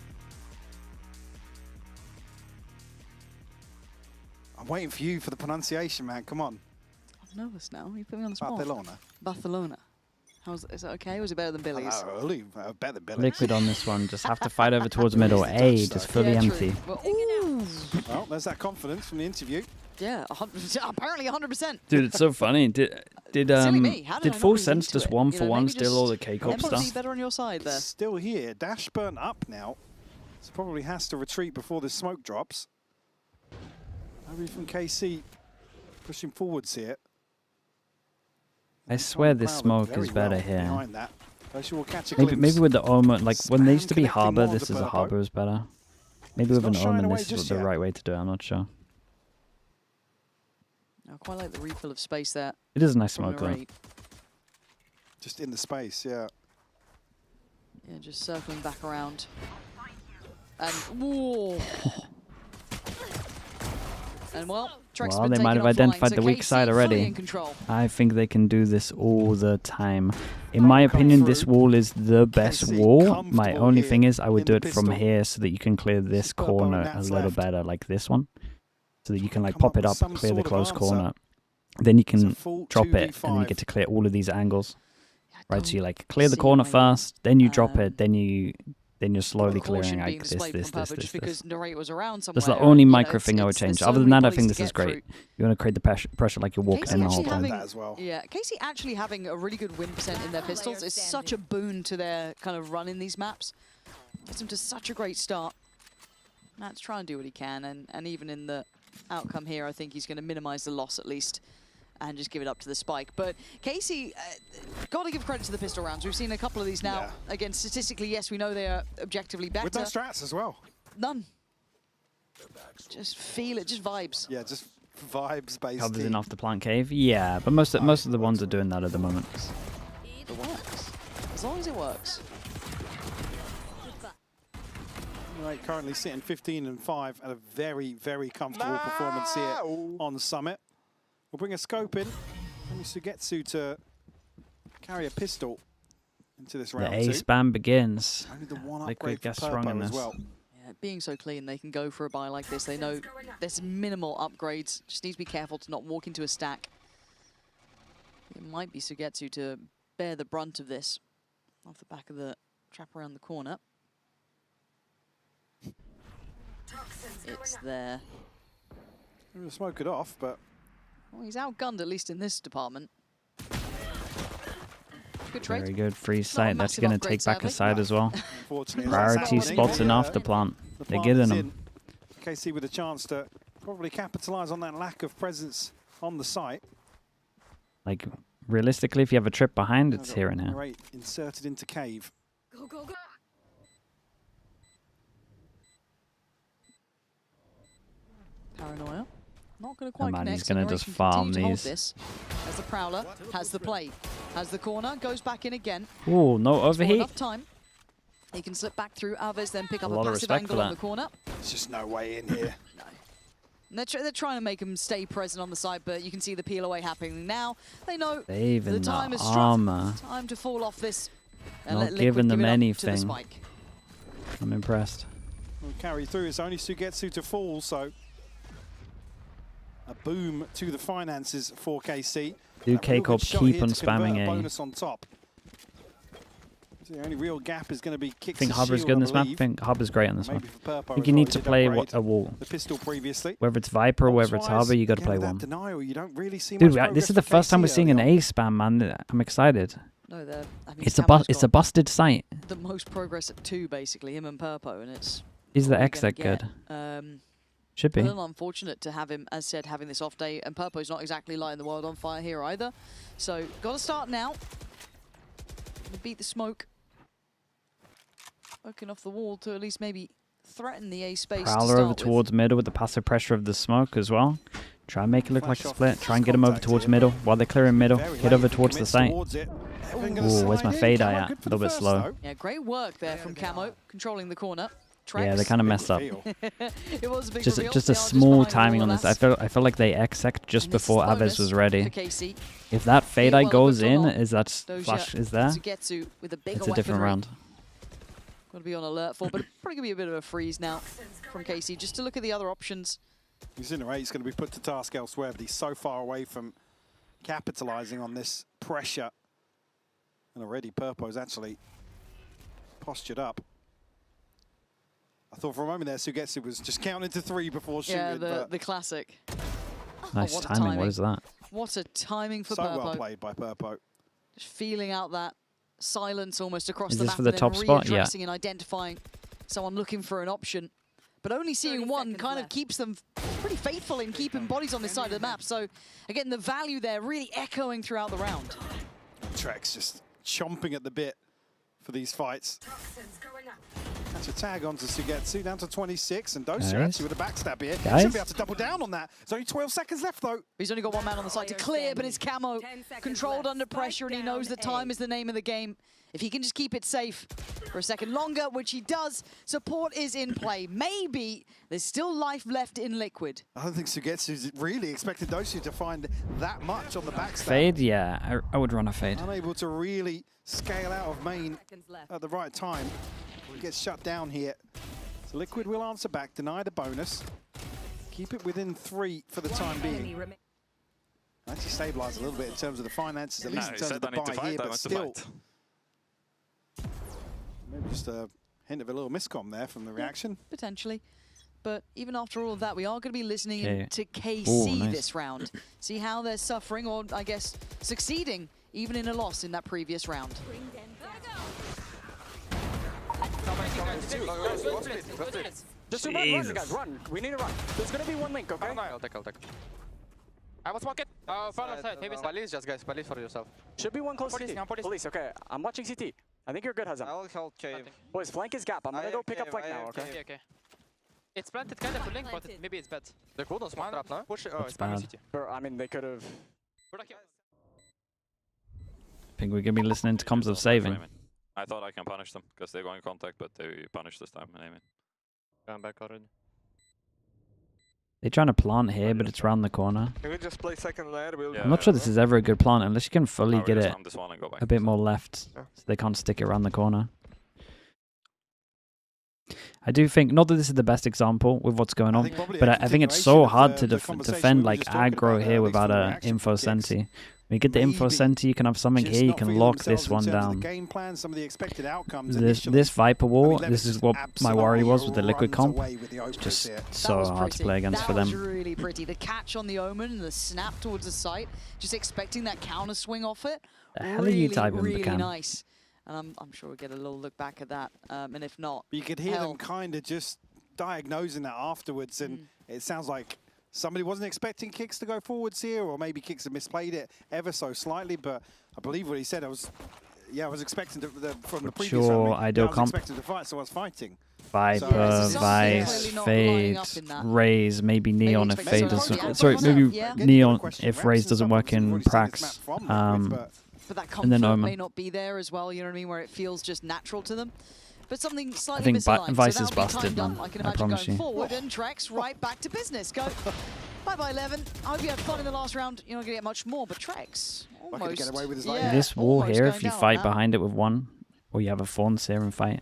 I'm waiting for you for the pronunciation, man. Come on. I'm nervous now. You put me on the spot. Barcelona. Barcelona. Is that okay? Or was it better than Billy's? Early, better than Billy's. Liquid on this one. Just have to fight over towards middle. A, just fully Yeah, true. empty. Well, there's that confidence from the interview. Yeah, 100%, apparently 100%. Dude, it's so funny. Did Silly me. How did I not Full read Sense into just it? 1 You for know, 1 maybe steal all the just K-Corp empathy stuff? better on your side there. Still here. Dash burnt up now. So probably has to retreat before the smoke drops. Maybe from KC pushing forwards here. I swear this smoke is better here. Behind that. Will catch a Maybe glimpse. with the Omen, like when they used to be Spam Harbor, connecting this more is a to Harbor is better. Maybe It's with an not shying Omen, away this is just the yet. right way to do it. I'm not sure. I quite like the refill of space there. It is a nice from smoke, though. Narrate. Just in the space, yeah. Yeah, just circling back around. And whoa. And well, Well, they might have identified the weak side already. I think they can do this all the time. In my opinion, this wall is the best wall. My only thing is I would do it from here so that you can clear this corner a little better, like this one. So that you can like pop it up, clear the close corner. Then you can drop it, and then you get to clear all of these angles. Right, so you like clear the corner first, then you drop it, then you're slowly clearing like this. Because Narrate was around somewhere. That's the only you know, micro thing I would change. Other than that, I think this is great. You want to create the pressure like you're walking in the whole time. Yeah, Casey actually having a really good win percent in their pistols is such a boon to their kind of run in these maps. Gets them to such a great start. Matt's trying to do what he can, and even in the outcome here, I think he's going to minimize the loss at least and just give it up to the spike. But Casey, got to give credit to the pistol rounds. We've seen a couple of these now. Yeah. Again, statistically, yes, we know they are objectively better. With no strats as well. None. Just feel it, just vibes. Yeah, just vibes based. Covers in off the plant cave. Yeah, but most of the ones are doing that at the moment. It works. As long as it works. Right, currently sitting 15 and 5 at a very comfortable performance here on Summit. We'll bring a scope in. And Sugetsu to carry a pistol into this round. The A spam begins. Only the one Liquid gets strong in this. Yeah, being so clean, they can go for a buy like this. They know there's minimal upgrades. Just need to be careful to not walk into a stack. It might be Sugetsu to bear the brunt of this off the back of the trap around the corner. It's there. We're going to smoke it off, but... Well, he's outgunned, at least in this department. Good trade. Very good. Free sight. That's going to take back a side as well. Priority spots in after plant. They're getting them. KC with a chance to probably capitalize on that lack of presence on the site. Like, realistically, if you have a trip behind, it's here and here. Right, inserted into cave. Go, go, go. Paranoia. Not going to quite man, connect. he's going to just farm these. As the Prowler has the play, has the corner, goes back in again. Oh, no overheat. Enough time. He can slip back through Alves, then pick up a passive respect angle on the corner. There's just no way in here. No. And they're trying to make him stay present on the side, but you can see the peel away happening now. They know the time is struck. Time to fall off this. And Not giving them anything. To the spike. I'm impressed. We'll carry through. It's only Sugetsu to fall, so a boom to the finances for KC. Do K-Corp keep on spamming A? Bonus on top. So the only real gap is going to be kicks. I think Harbor's good in this map. I think Harbor's great on this one. I think you need to play a wall. The pistol previously. Whether it's Viper or whether it's Harbor, you got to play one. Denial, you don't really see Dude, this is the first time we're seeing an A spam, man. I'm excited. No, I mean, it's a busted site. The most progress at 2, basically, him and Purpo, and it's. Is the exec good? Should be. A little unfortunate to have him, as said, having this off day, and Purpo's not exactly lighting the world on fire here either. So, got to start now. To beat the smoke. Working off the wall to at least maybe threaten the A space. Prowler over towards middle with the passive pressure of the smoke as well. Try and make it look like a split. Try and get him over towards middle while they're clearing middle. Hit over towards the site. Ooh, where's my fade eye at? A little bit slow. Yeah, great work there from Camo, controlling the corner. Yeah, they kind of messed up. It was a big Just reveal. a They are small behind timing all on of this. us. I felt like they exec just And this is before the Aves bonus was ready. for KC. If that fade eye well goes equipped or in, not, is that Doja flash is there? Sugetsu with a bigger It's a different weaponry. round. Got to be on alert for, but probably gonna be a bit of a freeze now from KC just to look at the other options. He's in a race, going to be put to task elsewhere, but he's so far away from capitalizing on this pressure. And already Purpo's actually postured up. I thought for a moment there Sugetsu was just counting to 3 before shooting. Yeah, but the classic. Nice what a timing. What timing. is that? What a timing for so Purpo. well played by Purpo. Just feeling out that silence almost across Is the this map for the and then top spot? Yeah. readdressing and identifying someone looking for an option. But only seeing 30 one seconds kind of left. keeps them pretty faithful in keeping bodies on this side of the map. So again, the value there really echoing throughout the round. And Trex just chomping at the bit for these fights. That's a tag onto Sugetsu, down to 26, and Doja Nice. actually with a backstab here. Guys. Should be able to double down on that. There's only 12 seconds left though. He's only got one man on the side to clear, but his camo 10 seconds controlled left. under pressure, and he Spike knows down that time A. is the name of the game. If he can just keep it safe for a second longer, which he does, support is in play. Maybe there's still life left in Liquid. I don't think Sugetsu's really expected Doja to find that much on the backstab. Fade? Yeah, I would run a fade. Unable to really scale out of main Seconds left. at the right time. He gets shut down here. So Liquid will answer back, deny the bonus. Keep it within 3 for the time Enemy being. remain. Actually stabilize a little bit in terms of the finances, at least in he terms said of the I need to buy fight, here, I but want to still. fight. Maybe just a hint of a little miscom there from the reaction. Potentially. But even after all of that, we are going to be listening Okay. to KC Ooh, nice. this round. See how they're suffering, or I guess succeeding, even in a loss in that previous round. Just run, guys, run. We need to run. There's gonna be one link, okay? I'll take. I will smoke it. Follow side, heavy side. Police, just guys, police for yourself. Should be one close Police, CT. yeah, police. Police, okay. I'm watching CT. I think you're good, Hazam. will help cave. Boys, flank is gap. I'm gonna go pick up flank now, okay? Okay. It's planted kind of to link, but maybe it's bad. The cooldown smoke trap, no? Push. That's It's spamming bad. city. Or, I mean, they could have. I think we're going to be listening to comms of saving. I thought I can punish them because they're going contact, but they punish this time. I mean, Going back already. They're trying to plant here, but it's round the corner. Can we just play second layer? We'll Yeah. I'm not sure this is ever a good plant unless you can fully get it This one and go back. a bit more left, Yeah. so they can't stick it around the corner. I do think, not that this is the best example with what's going on, probably but a I think it's continuation so of hard to the conversation defend we were like just talking aggro about, here at least without from the a reaction info from Kicks. senti. When you get the info Maybe senti, you can have something Just here, you not can feeling lock themselves this in one terms of down. The game plan, some of the expected outcomes. This initially. Viper I wall, mean, Levis this is just what my worry was with the absolutely liquid runs comp. away with the opens Just here. That so was hard to pretty. play against for That was them. really pretty. The catch on the Omen and the snap towards the site, just expecting that counter swing off it. The hell are really, you typing, really Bacam? nice. And I'm sure we'll get a little look back at that. And if not, You could hear hell. them kind of just diagnosing that afterwards, and it sounds like somebody wasn't expecting Kicks to go forwards here, or maybe Kicks had misplayed it ever so slightly. But I believe what he said. I was expecting from the previous Sure, round. I do was comp. expecting to fight, so I was fighting. Viper, Yeah, Vice, clearly not Fade, lining up in that. Raze, maybe Neon if expect Fade some doesn't. probably Sorry, outcomes maybe yeah. Getting Neon the question, if Rex Raze and doesn't stuff, work obviously, in we've already seen this Prax. map from Liquid, but But that And then comfort Omen. may not be there as well, you know what I mean, where it feels just natural to them. But something slightly think misaligned. Vice so is that'll be busted, timed up. man. I can I imagine promise going you. forward, and Trex right back to business. Go. Bye-bye, 11. I hope you had fun in the last round. You're not going to get much more, but Trex, Lucky to almost. get away with his yeah, life. This wall almost here, going if you down on fight that. behind it with one, or you have a Fawn Seer and fight.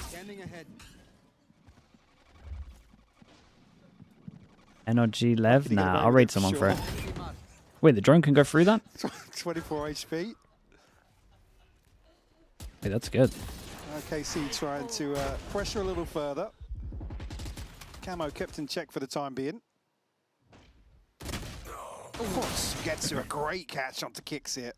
Standing ahead. NRG Lev? Lucky to get Nah, away I'll with raid it, someone for sure. it. Wait, the drone can go through that? 24 HP. Wait, that's good. KC trying to pressure a little further. Camo kept in check for the time being. Of course, gets to a great catch onto Kicks here.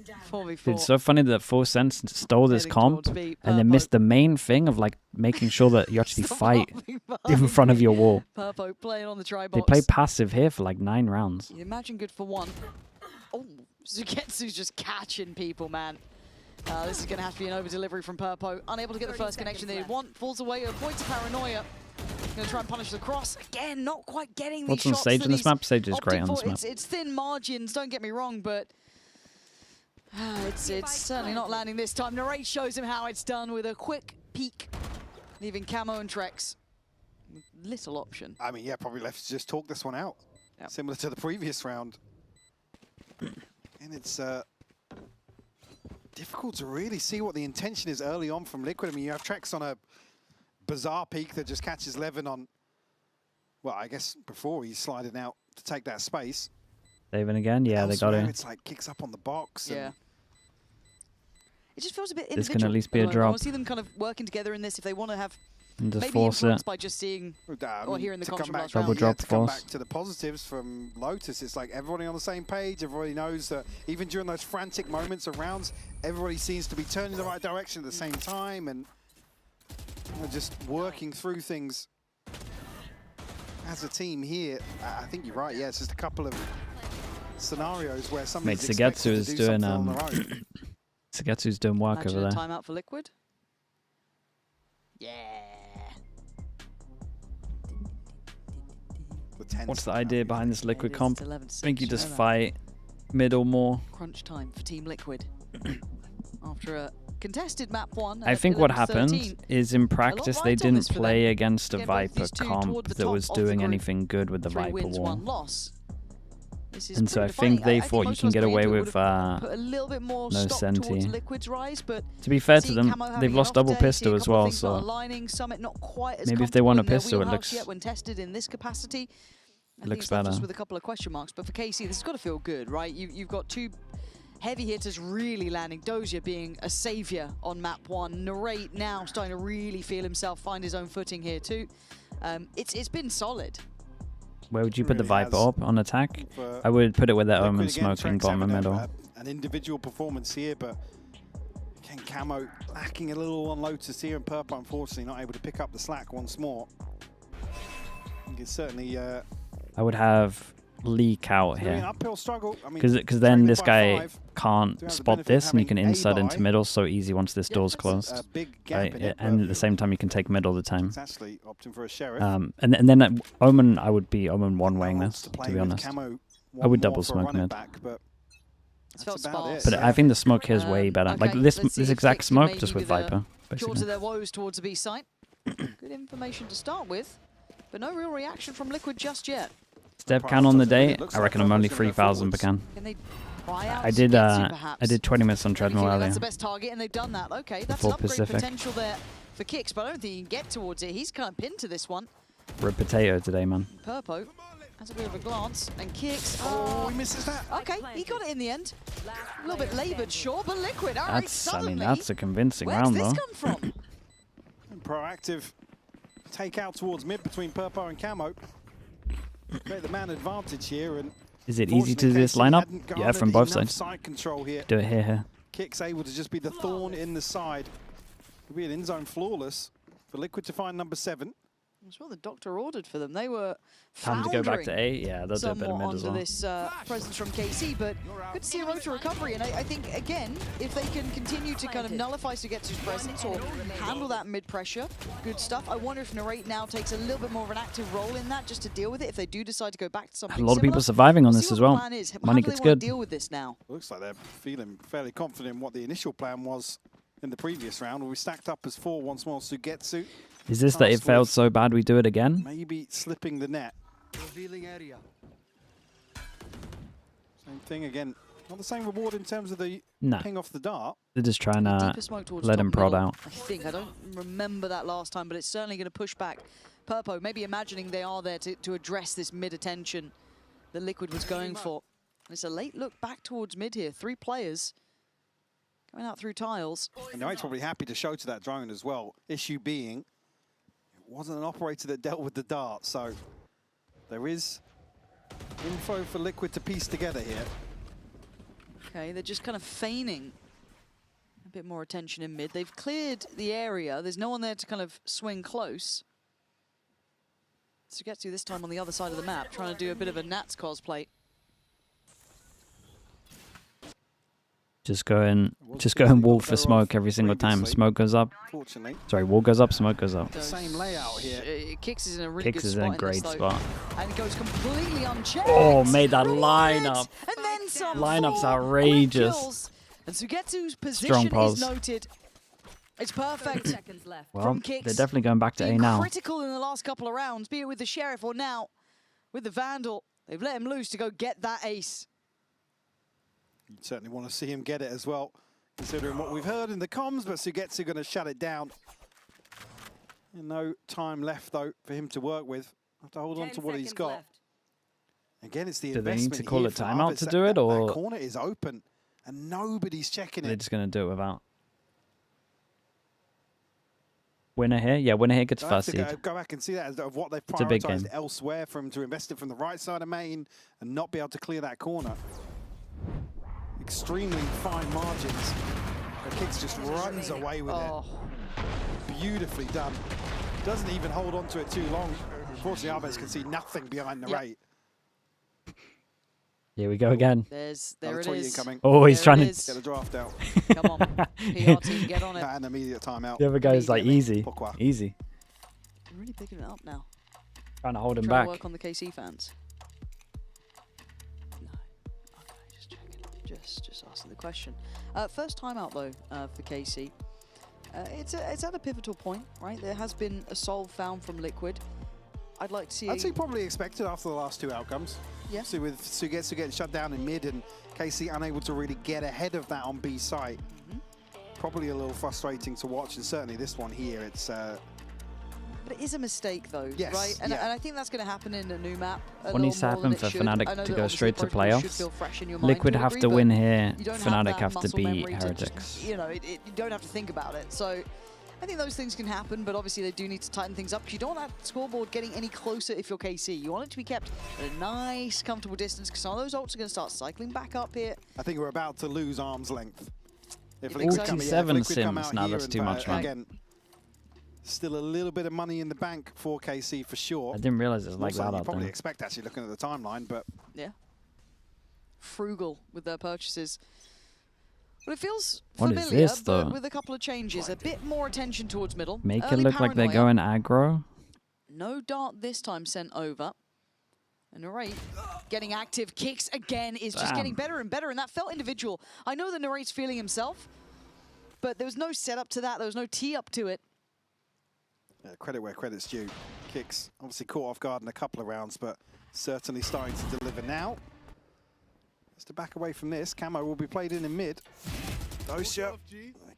Down. 4v4. It's so funny that 4 Cents stole this Heading comp towards B. and then Purpo. missed the main thing of like making sure that you actually fight Surviving in front of your wall. Purpo playing on the try They box. play passive here for like 9 rounds. You imagine good for one. Oh, Zugetsu's just catching people, man. This is going to have to be an over-delivery from Purpo. Unable to get the 30 first connection they seconds want. Falls away at a point of paranoia. Going to try and punish the cross. Again, not quite getting What's these on shots Sage that on this he's map? Sage is great opting on this for. map. It's thin margins, don't get me wrong, but It's certainly not landing this time. Narrate shows him how it's done with a quick peek, leaving Camo and Trex with little option. I mean, yeah, probably left to just talk this one out. Yep. Similar to the previous round. And it's difficult to really see what the intention is early on from Liquid. I mean, you have Trex on a bizarre peak that just catches Levin on, well, I guess before he's sliding out to take that space. Saving again? Yeah, Elsewhere, they got it. It's like kicks up on the box. Yeah. It just feels a bit individual. This can at least be a I drop. want to see them kind of working together in this if they want to have And just maybe force influence it. by just seeing I or mean, hearing the to come contract back, last round. Double drop to come force. back to the positives from Lotus, it's like everybody on the same page. Everybody knows that even during those frantic moments of rounds, everybody seems to be turning in the right direction at the same time and just working through things as a team here. I think you're right. Yeah, it's just a couple of scenarios where somebody's Mate, Sagetsu expected is to do doing something on their own. Sagetsu's doing work Imagine over a there. timeout for Liquid. Yeah. What's the idea behind this Liquid It is, comp? it's I 11-6, think you you just know that. fight middle more. Crunch time for Team Liquid. After a contested map 1. I at think what 11-13, happened is in practice they rides on didn't this for them. play against a Again, both Viper these two comp toward the that top was of the doing group. anything good with the 3 Viper wins, wall. 1 loss. This is And so I pretty think defining. they I thought you most can of us get going away into it with would've put a little bit more no stock towards Senti. Liquid's rise, but To be fair to see them, Camo having they've an lost off double day, see a pistol as couple of well, things not so aligning, Summit not quite as maybe if they want a comfortable in pistol, their it wheelhouse looks yet when tested in this capacity. I think looks it's left us better. with a couple of question marks, but for KC, this has got to feel good, right? You've got 2 heavy hitters really landing. Doja being a savior on map 1. Narrate now starting to really feel himself, find his own footing here too. It's been solid. Where would you put the Really Viper has. up on attack? For I would put it with that Liquid Omen again, smoking Trex bomb in having middle. an individual performance here, but again, Camo lacking a little on Lotus here, and Purple unfortunately not able to pick up the slack once more. I think it's certainly I would have Leak out doing an here. uphill struggle. I mean, Because then trailing this by guy 5, do can't have the spot benefit of this and you can having a inside buy. into middle so easy once this door's a closed. big gap Right? in it, And but at the same time you can take middle the time. it's actually opting for a sheriff. And then Omen, I would be Omen one-weighing Wants this, play to be with honest. Camo I one would more double for a smoke run it mid. back, but It's felt that's about sparse. it. But I think the smoke here is way better. Like Okay, this let's see if exact Fix can smoke, maybe just with be the Viper, Cure to basically. their woes towards the B site. Good information to start with, but no real reaction from Liquid just yet. Step count on the day, Looks I like reckon I'm only Purple's gonna go 3,000 per forwards. can. Can they try out I did Sugetsu, perhaps? I did 20 minutes on Maybe treadmill feeling earlier. That's the best target, and they've done that. Okay, that's Full an upgrade Pacific. potential there for Kicks, but I don't think he can get towards it. He's kind of pinned to this one. We're a potato today, man. Purpo has a bit of a glance, and Kicks. Oh, he misses that. Okay, he got it in the end. A little bit laboured, sure, but Liquid. All right, That's, I suddenly. mean, that's a convincing Where's round, this though. come from? And proactive takeout towards mid between Purpo and Camo. Create the man advantage here, and Is it easy to do unfortunately, this KC lineup? hadn't Yeah, from garnered both enough sides. side control here. Do it here. Kicks able to just be the thorn in the side. It'll be an in-zone flawless for Liquid to find number 7. That's what the doctor ordered for them. They were Time to go back to floundering A. Yeah, they'll do a bit of somewhat mid as under well. this presence from KC, but good to see a road to recovery. And I think, again, if they can continue to kind of nullify Sugetsu's presence or handle that mid-pressure, good stuff. I wonder if Narrate now takes a little bit more of an active role in that just to deal with it if they do decide to go back to something A lot of people similar. surviving on We'll this see as what the well. plan is. How Money do they gets wanna good. deal with this now? Looks like they're feeling fairly confident in what the initial plan was in the previous round, where we stacked up as 4 once more. Sugetsu Is this that it tasked failed with so bad we do it again? maybe slipping the net. Same thing again. Not the same reward in terms of the No, ping off the dart. they're just trying to Deeper smoke towards let top him prod middle, out. I think. I don't remember that last time, but it's certainly going to push back Purpo, maybe imagining they are there to address this mid-attention that Liquid was going for. It's a late look back towards mid here. 3 players going out through tiles. And Knight's probably happy to show to that drone as well. Issue being, it wasn't an operator that dealt with the dart, so there is info for Liquid to piece together here. Okay, they're just kind of feigning a bit more attention in mid. They've cleared the area. There's no one there to kind of swing close. Sugetsu this time on the other side of the map, trying to do a bit of a Nats cosplay. Just go in wall for smoke every single time. Smoke goes up. Fortunately, Sorry, wall goes up, smoke goes up. the same layout here. Kicks is in a really Kicks good is spot in a great this, though. spot. And goes completely unchecked. Oh, made that Brilliant. lineup. And then some. Lineup's 4 outrageous. quick kills And Sugetsu's Strong position pulse. is noted. It's 30 perfect. seconds left. Well, From Kicks. they're definitely going back to A Being now. critical in the last couple of rounds, be it with the Sheriff or now with the Vandal. They've let him loose to go get that ace. You certainly want to see him get it as well, considering what we've heard in the comms, but Sugetsu going to shut it down. And no time left, though, for him to work with. Have to hold on 10 to what he's seconds got. left. Again, it's the Do they need investment to call here a from timeout others. to do it, or- that corner is open, and nobody's checking They're it. just going to do it without. Winner here? Yeah, winner here gets I have first to seed. go back and see that as of what they've It's a big prioritised game. elsewhere for him to invest it from the right side of main and not be able to clear that corner. Extremely fine margins. The Kicks just runs away with Oh, it. Beautifully done. Doesn't even hold on to it too long. Unfortunately, Alves can see nothing behind the Yep. rate. Here we go again. there Another it tweet is. incoming. Oh, he's There trying it to. is. Get a draft out. Come on, PR team, get on it. And immediate timeout. The other guy's like easy. Pourquoi? Easy. I'm really picking it up now. Trying to hold him Trying to back. work on the KC fans. No. Okay, just checking. Just asking the question. First time out though for KC. It's at a pivotal point, right? There has been a solve found from Liquid. I'd like to see. I'd say probably expected after the last two outcomes. Yeah. So with Sugetsu getting shut down in mid and KC unable to really get ahead of that on B site. Probably a little frustrating to watch, and certainly this one here, it's But it is a mistake though, Yes, right? And, yeah. and I think that's going to happen in a new map. What needs to happen for Fnatic to go straight to playoffs? Liquid have to win here. Fnatic have to beat Heretics. You know, you don't have to think about it. So I think those things can happen, but obviously they do need to tighten things up. You don't want that scoreboard getting any closer if you're KC. You want it to be kept at a nice, comfortable distance, because some of those ults are going to start cycling back up here. I think we're about to lose arm's length. If You think so? Liquid come- yeah, if 47 Liquid come sims. out Nah, here that's and, too much, man. Again, still a little bit of money in the bank for KC for sure. I didn't realize it was like Also, that you out probably there. expect actually looking at the timeline, but Yeah. Frugal with their purchases. But it feels What is familiar, this, but though? with a couple of changes. A bit more attention towards middle. Make it Early look like they're paranoia. going aggro. No dart this time sent over. And Narrate getting active. Kicks again is just getting better and better. And that felt individual. I know that Narrate's feeling himself, but there was no setup to that. There was no tee up to it. credit where credit's due. Kicks obviously caught off guard in a couple of rounds, but certainly starting to deliver now. Just to back away from this, Camo will be played in mid. Dosha,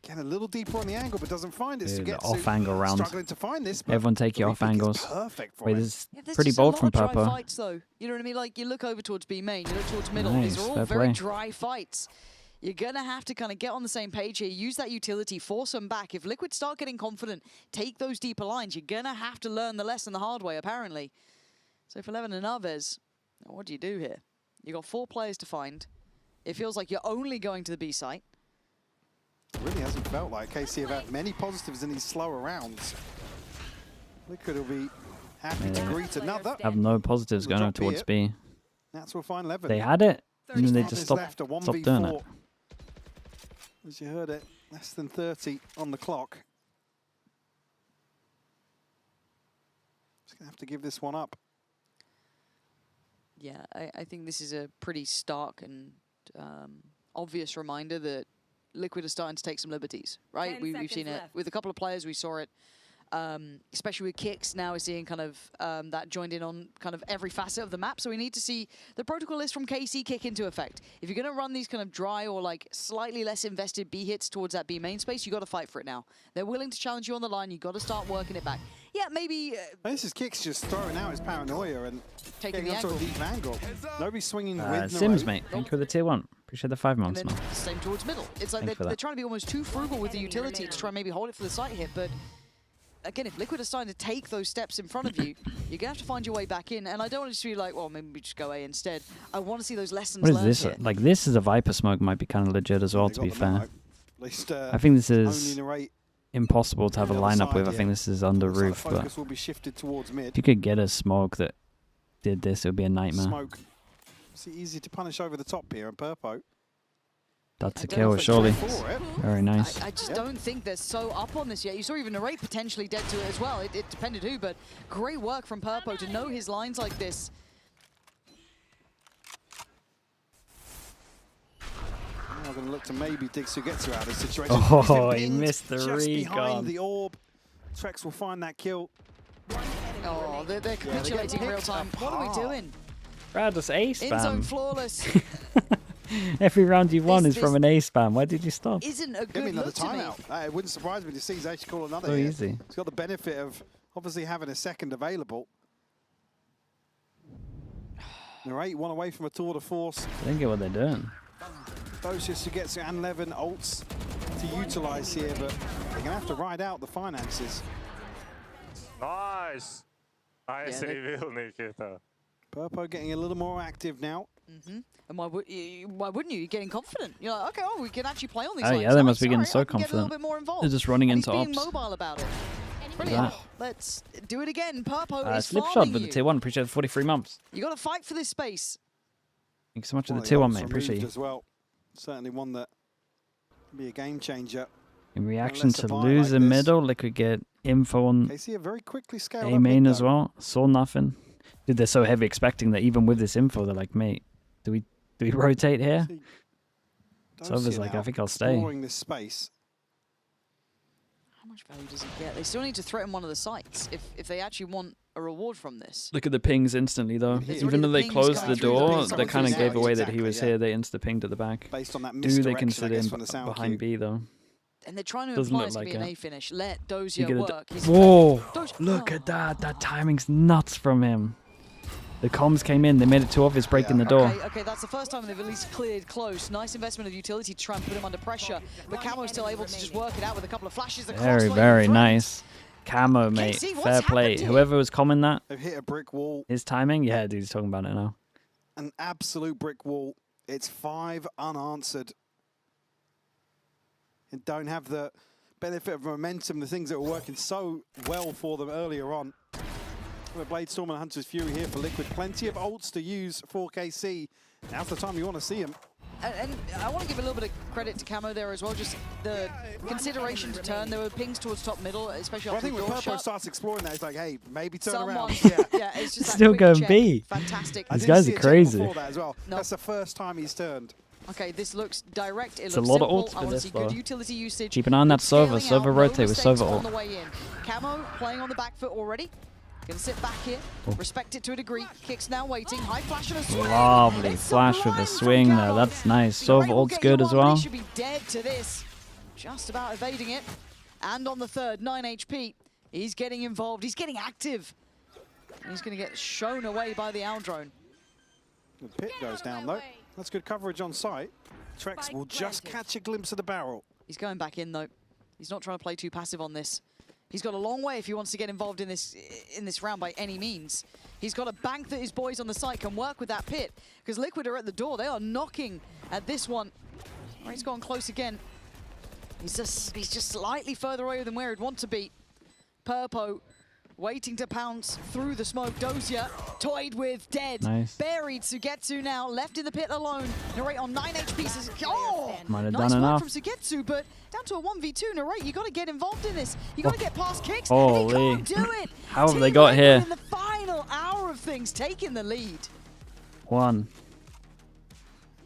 again a little deeper on the angle, but doesn't find it. Dude, the Sugetsu off-angle round. struggling to find this. But Everyone take your the off retake is angles. Perfect for Wait, him. this is Yeah, there's pretty just bold a from lot of dry Purpo. fights, though. You know what I mean? Like, you look over towards B main, you look towards middle. Nice, These are all fair very play. dry fights. You're going to have to kind of get on the same page here. Use that utility, force them back. If Liquid start getting confident, take those deeper lines. You're going to have to learn the lesson the hard way, apparently. So for Levin and Alves, what do you do here? You got 4 players to find. It feels like you're only going to the B site. It really hasn't felt like KC have had many positives in these slower rounds. Liquid will be happy to greet another. Have no positives We'll going drop towards here. B. That's will find Levin. They had it, and then they 30 just is stopped left, a doing it. 1v4. As you heard it, less than 30 on the clock. Just gonna have to give this one up. Yeah, I think this is a pretty stark and obvious reminder that Liquid are starting to take some liberties, right? 10 We've seconds seen it left. with a couple of players. We saw it, especially with Kicks. Now we're seeing kind of that joined in on kind of every facet of the map. So we need to see the protocol list from KC kick into effect. If you're going to run these kind of dry or like slightly less invested B hits towards that B main space, you got to fight for it now. They're willing to challenge you on the line. You got to start working it back. Yeah, maybe This is Kicks just throwing out his paranoia and taking getting the onto a angle. deep angle. Nobody's swinging with Sims, Narrate. mate. Thank you for the tier 1. Appreciate the 5 And months, then man. same towards middle. It's like Thanks for they're that. trying to be almost too frugal with the utility to try and maybe hold it for the site hit. But again, if Liquid are starting to take those steps in front of you, you're going to have to find your way back in. And I don't want it to be like, well, maybe we just go A instead. I want to see those lessons What is learned this? here. Like, this is a Viper smoke might be kind of legit as well, They to got be the fair. memo. At least, I think this only is Narrate. impossible to have a On the other lineup side, with. I yeah. think this is under Looks like roof, the but focus will be shifted towards mid. if you could get a smoke that did this, it would be a nightmare. Smoke. It's easy to punish over the top here, and Purpo. That's a I don't know kill, if it's surely. For it. Very nice. I just Yeah. don't think they're so up on this yet. You saw even Narrate potentially dead to it as well. It depended who, but great work from Purpo to know his lines like this. Now going to look to maybe dig Sugetsu out of this situation. Oh, He's he been missed the just behind recon. the orb. Trex will find that kill. Oh, they're capitulating in real time. What are we doing? Brad, just A spam. In zone flawless. Every round you won This- is from an A spam. Why did you stop? Isn't a Give good me another look to me. timeout. It wouldn't surprise me to see Zash call another So here. easy. He's got the benefit of obviously having a second available. They're 8-1 away from a tour de force. I don't get what they're doing. Those just Sugetsu and Levin ults to utilize here, but they're going to have to ride out the finances. Nice. Nice Yeah, reveal, Nikita. Purpo getting a little more active now. And why wouldn't you? You're getting confident. You're like, okay, we can actually play on these Oh, lanes. yeah, they Oh, must be getting sorry, so I can get a little confident. bit more involved. They're just running And into he's being ops. mobile about it. Brilliant. That. Let's do it again. Purpo is Slip shot farming with the you. tier 1. Appreciate the 43 months. You got to fight for this space. Thanks so much for One the of tier 1, ults mate. Appreciate removed you. as well. Certainly one that can be a game changer. In reaction let's to survive lose like in this. middle, Liquid get info on KC very quickly scaled A up main mid, as though. well. Saw nothing. Dude, they're so heavy expecting that even with this info, they're like, mate, do we rotate here? See, Sova's Dosia like, now I think I'll stay. exploring this space. How much value does he get? They still need to threaten one of the sites if they actually want a reward from this. Look at the pings instantly, though. There's Even already though the they pings closed coming the through, the door, pings they coming kind of through gave now, away that he exactly, was yeah. here. They insta-pinged at the back. Based on that Do misdirection, they I consider guess, him from the sound behind cue. B, though? And they're trying to Doesn't imply look it's going to like be an it. A finish. Let You Dozier get a work. Whoa! Dozier- Look oh. at that. That timing's nuts from him. The comms came in. They made it too obvious breaking the door. Okay, that's the first time they've at least cleared close. Nice investment of utility to try and put him under pressure. But Camo's still able to just work it out with a couple of flashes. The Very, crossfire very in front. nice. Camo, mate. KC, what's Fair happened play. here? Whoever was commenting that, They've hit a brick wall, his timing, yeah, dude, he's talking about it now. an absolute brick wall. It's 5 unanswered. And don't have the benefit of momentum, the things that were working so well for them earlier on. The Blade Storm and Hunter's Fury here for Liquid. Plenty of ults to use for KC. Now's the time you want to see him. And I want to give a little bit of credit to Camo there as well. Just the consideration to turn. There were pings towards top middle, especially Well, I after think the when door Purpo shut. starts exploring that, it's like, hey, maybe turn Someone, around. yeah, it's just that Still quick going check. B. Fantastic. I These didn't guys see are a check crazy. before that as well. No. That's the first time he's turned. Okay, this looks direct. It It's a looks lot of simple. ults I for want to this, see good though. utility usage. Keep an eye on that Sova. Scaling Sova out, rotate no with mistakes Sova on ult. the way in. Camo playing on the back foot already. Gonna sit back here, respect it to a degree. Kicks now waiting. High flash and a swing. Lovely It's flash with sublime a from swing there. Camo. That's nice. The Sova rate will ult's get good you as one, but well. he should be dead to this. Just about evading it. And on the third, 9 HP. He's getting involved. He's getting active. He's gonna get shown away by the owl drone. The pit goes down though. That's good coverage on site. Trex will just catch a glimpse of the barrel. He's going back in though. He's not trying to play too passive on this. He's got a long way if he wants to get involved in this round by any means. He's got to bank that his boys on the site can work with that pit, because Liquid are at the door. They are knocking at this one. Oh, he's gone close again. He's just slightly further away than where he'd want to be. Purpo waiting to pounce through the smoke. Dozier toyed with, dead. Nice. Buried. Sugetsu now left in the pit alone. Narrate on 9 HP. Says, oh! Might have Nice done work enough. from Sugetsu, but down to a 1v2. Narrate, you got to get involved in this. You got to get past kicks, and Holy. he can't do it. How have they Team got Liquid here? in the final hour of things, taking the lead. One.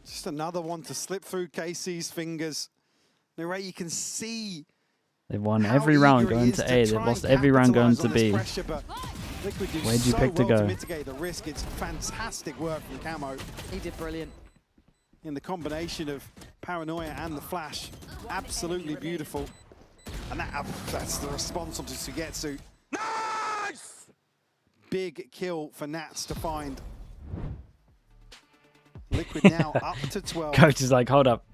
Just another one to slip through KC's fingers. Narrate, you can see They've won how every round eager he going is to to A. They've try and lost every round going capitalise to on this B. pressure, but Liquid do Where'd you so pick to well go? mitigate the risk. It's fantastic work from Camo He did brilliant. in the combination of paranoia and the flash. Absolutely beautiful. And that's the response onto Sugetsu. Nice! Big kill for Nats to find. Liquid now up to 12. Coach is like, hold up.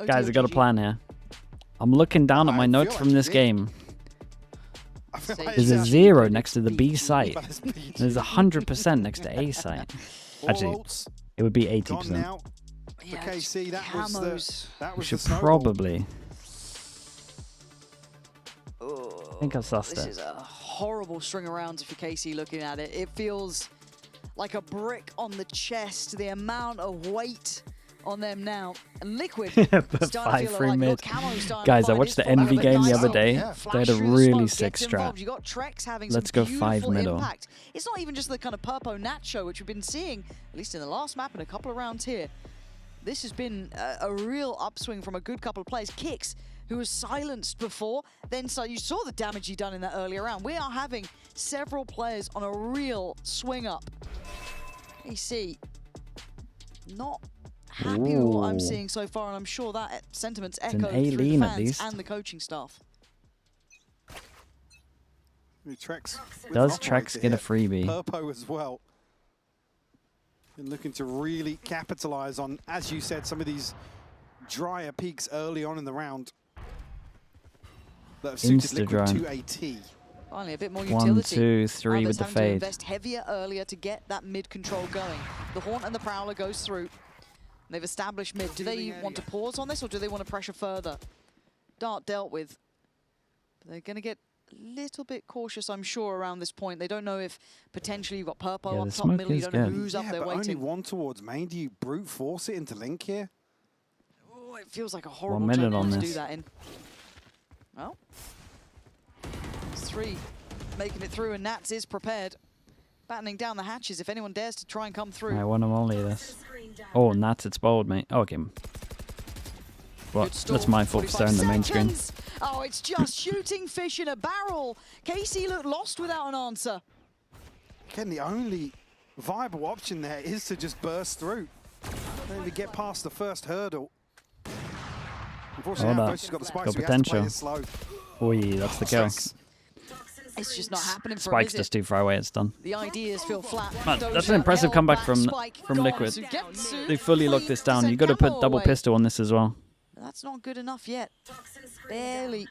Guys, I got a OTOGG. plan here. I'm looking down at I my feel notes like from you this did. game. I feel There's like There's a it's 0 next to the B BG. site. speed. There's 100% next to A site. All Actually, ults it would be gone 80%. now for Yeah, KC. That was Camos. that We was should the snowball. probably. I Oh, think I've sussed this it. is a horrible string of rounds for KC looking at it. It feels like a brick on the chest, the amount of weight on them now. And Liquid But starting to feel 5-3 like, mid. look, Camo's starting to Guys, I find watched his the form. Envy But game the nice other little day. flash They had a through the really smoke, sick gets strat. involved. You got Trex having Let's some go 5 beautiful middle. impact. It's not even just the kind of Purpo Nat show, which we've been seeing, at least in the last map and a couple of rounds here. this has been a real upswing from a good couple of players. Kicks, who was silenced before, then so you saw the damage he done in that earlier round. We are having several players on a real swing up. AC, not happy with what I'm seeing so far, and I'm sure that sentiment's echoed through the fans and the coaching staff. Does Trex get a freebie? Purpo as well. And looking to really capitalize on, as you said, some of these drier peaks early on in the round that have suited Liquid to a T. Finally, a bit more utility. 1, 2, 3 with the having fade. to invest heavier earlier to get that mid control going. The Haunt and the Prowler goes through. They've established mid. Do they want to pause on this, or do they want to pressure further? Dart dealt with. They're going to get a little bit cautious, I'm sure, around this point. They don't know if potentially you've got Purpo up top middle. You don't know who's up there waiting. Only one towards main. Do you brute force it into Link here? Oh, it feels like a horrible 1 minute on to this. do that in. Well, it's 3 making it through, and Nats is prepared. Battening down the hatches if anyone dares to try and come through. I want to molly this. Oh, Nats, it's bold, mate. Oh, okay. Well, that's my fault for staring the main screen. Oh, it's just shooting fish in a barrel. KC looked lost without an answer. Again, the only viable option there is to just burst through. Maybe get past the first hurdle. Unfortunately, she's got the spikes. Got potential. Slow. Oi, that's the kill. It's just not happening for Spike's just too far away, it's done. The ideas feel flat. Man, that's an impressive comeback from Liquid. They fully locked this down. You've got to put double pistol on this as well. That's not good enough yet. Barely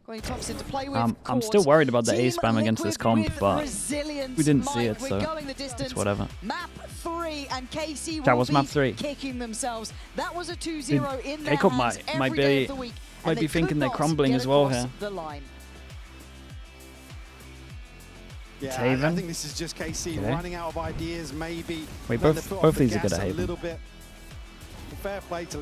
got any toxin to play with. I'm still worried about the A spam against this comp, but we didn't see it, so it's whatever. Map 3 and KC that was map 3. Kicking themselves. That was a 2-0 in their Jacob hands might be thinking they're crumbling as well here. The line. Yeah, I think this is just KC running out of ideas, maybe. Wait, both of these are good at Haven. Fair play to